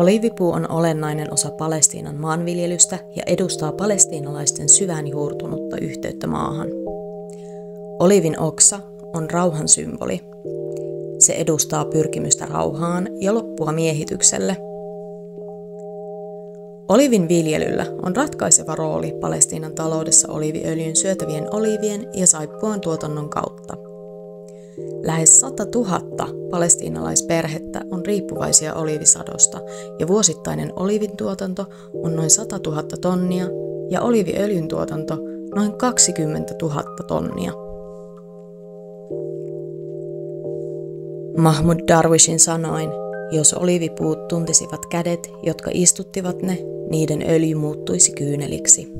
Oliivipuu on olennainen osa Palestiinan maanviljelystä ja edustaa palestiinalaisten syvään juurtunutta yhteyttä maahan. Oliivin oksa on rauhan symboli. Se edustaa pyrkimystä rauhaan ja loppua miehitykselle. Oliivin viljelyllä on ratkaiseva rooli Palestiinan taloudessa oliiviöljyn syötävien oliivien ja saippuan tuotannon kautta. Lähes 100 000 palestiinalaisperhettä on riippuvaisia oliivisadosta ja vuosittainen oliivin tuotanto on noin 100 000 tonnia ja oliiviöljyn tuotanto noin 20 000 tonnia. Mahmoud Darwishin sanoin, jos oliivipuut tuntisivat kädet, jotka istuttivat ne, niiden öljy muuttuisi kyyneliksi.